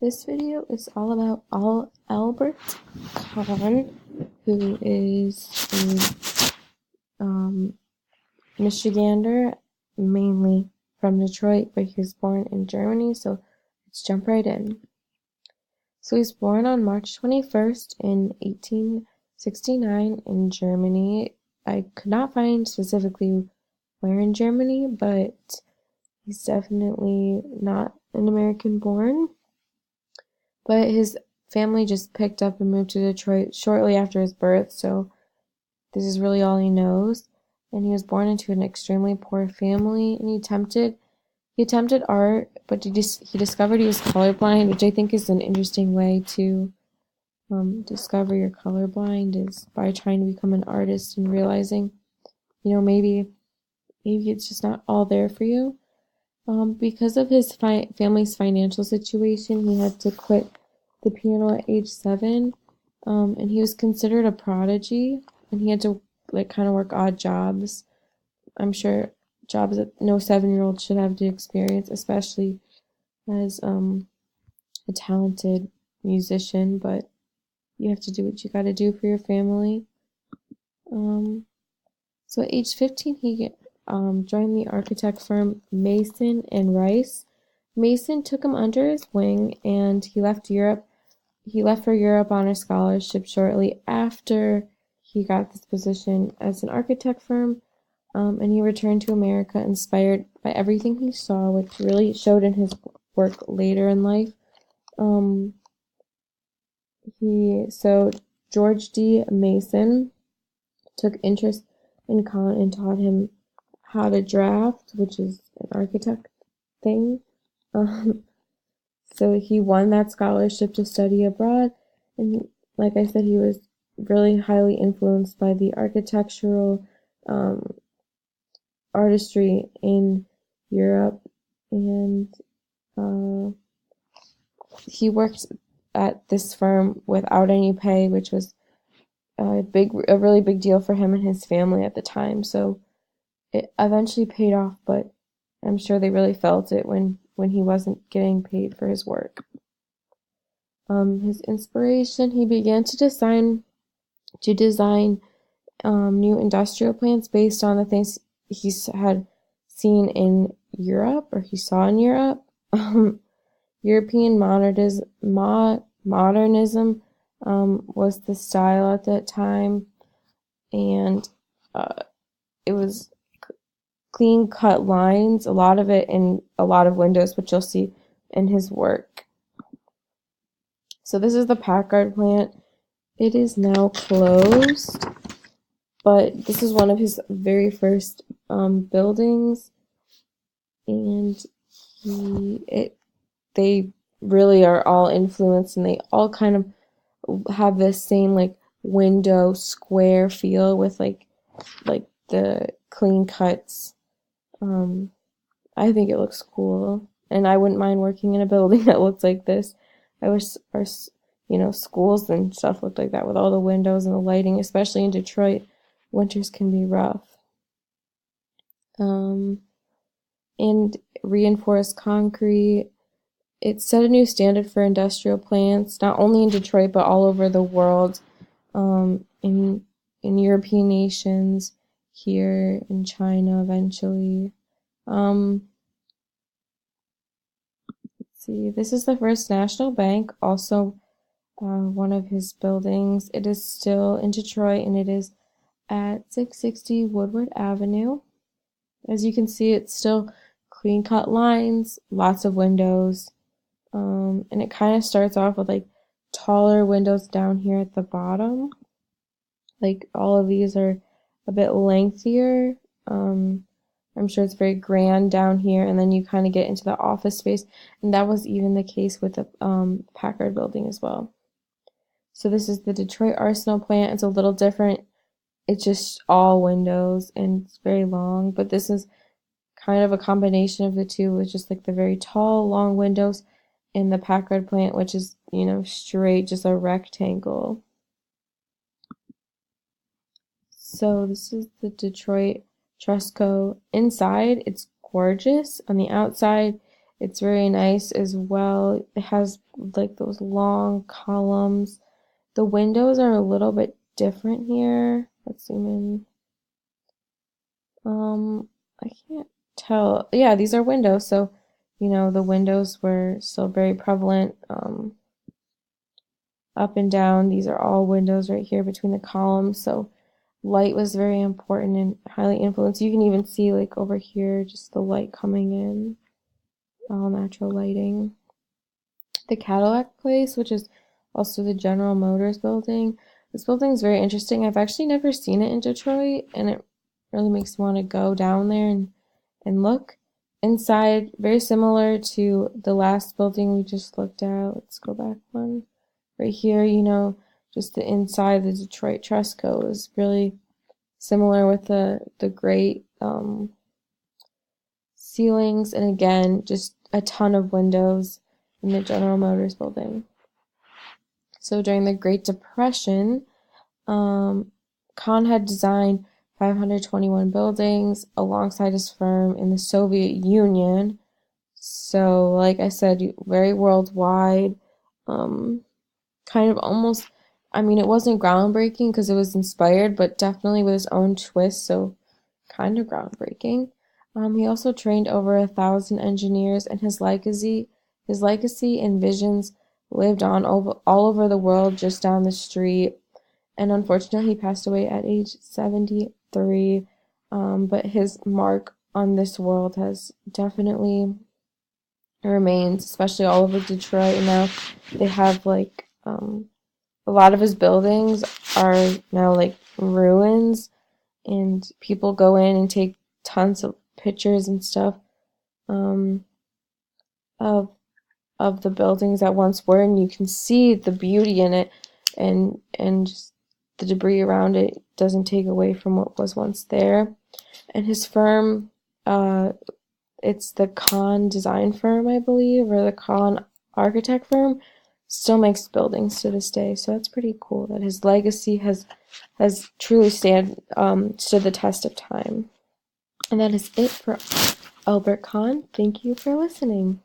This video is all about Albert Kahn, who is a Michigander, mainly from Detroit, but he was born in Germany, so let's jump right in. So he was born on March 21st in 1869 in Germany. I could not find specifically where in Germany, but he's definitely not an American born. But his family just picked up and moved to Detroit shortly after his birth, so this is really all he knows. And he was born into an extremely poor family, and he attempted art, but he discovered he was colorblind, which I think is an interesting way to discover you're colorblind, is by trying to become an artist and realizing, maybe it's just not all there for you. Because of his family's financial situation, he had to quit the piano at age 7, and he was considered a prodigy, and he had to kind of work odd jobs. I'm sure jobs that no 7-year-old should have to experience, especially as a talented musician. But you have to do what you got to do for your family. So at age 15, he joined the architect firm Mason and Rice. Mason took him under his wing, and he left for Europe on a scholarship shortly after he got this position as an architect firm, and he returned to America inspired by everything he saw, which really showed in his work later in life. George D. Mason took interest in Kahn and taught him how to draft, which is an architect thing. So he won that scholarship to study abroad, and like I said, he was really highly influenced by the architectural artistry in Europe, and he worked at this firm without any pay, which was a really big deal for him and his family at the time. So it eventually paid off, but I'm sure they really felt it when he wasn't getting paid for his work. His inspiration, he began to design new industrial plants based on the things he had seen in Europe, or he saw in Europe. European modernism was the style at that time, and it was clean cut lines, a lot of it in a lot of windows, which you'll see in his work. So this is the Packard plant. It is now closed, but this is one of his very first buildings, and they really are all influenced, and they all kind of have this same window square feel with like the clean cuts. I think it looks cool, and I wouldn't mind working in a building that looks like this. I wish our schools and stuff looked like that, with all the windows and the lighting, especially in Detroit. Winters can be rough. And reinforced concrete. It set a new standard for industrial plants, not only in Detroit but all over the world, in European nations, here in China eventually. Let's see. This is the First National Bank, also one of his buildings. It is still in Detroit, and it is at 660 Woodward Avenue. As you can see, it's still clean-cut lines, lots of windows, and it kind of starts off with taller windows down here at the bottom. All of these are a bit lengthier. I'm sure it's very grand down here, and then you kind of get into the office space, and that was even the case with the Packard building as well. So this is the Detroit Arsenal plant. It's a little different. It's just all windows, and it's very long, but this is kind of a combination of the two, with just the very tall, long windows, and the Packard plant, which is, straight, just a rectangle. So this is the Detroit Trusco. Inside, it's gorgeous. On the outside, It's very nice as well. It has like those long columns. The windows are a little bit different here. Let's zoom in. I can't tell. Yeah, these are windows. So, the windows were still very prevalent. Up and down, these are all windows right here between the columns. So, light was very important and highly influenced. You can even see like over here, just the light coming in, all natural lighting. The Cadillac Place, which is also the General Motors building. This building is very interesting. I've actually never seen it in Detroit, and it really makes me want to go down there and look. Inside, very similar to the last building we just looked at. Let's go back one. Right here, just the inside of the Detroit Trusco is really similar with the great ceilings, and again, just a ton of windows in the General Motors building. So during the Great Depression, Kahn had designed 521 buildings alongside his firm in the Soviet Union. So, like I said, very worldwide. Kind of almost, I mean, it wasn't groundbreaking because it was inspired, but definitely with his own twist. So, kind of groundbreaking. He also trained over 1,000 engineers, and his legacy and visions lived on all over the world, just down the street. And unfortunately, he passed away at age 73. But his mark on this world has definitely remained, especially all over Detroit. And now they have like a lot of his buildings are now like ruins, and people go in and take tons of pictures and stuff um, of the buildings that once were, and you can see the beauty in it, and just the debris around it doesn't take away from what was once there. And his firm, it's the Kahn design firm, I believe, or the Kahn architect firm, still makes buildings to this day. So that's pretty cool that his legacy has truly stood the test of time. And that is it for Albert Kahn. Thank you for listening.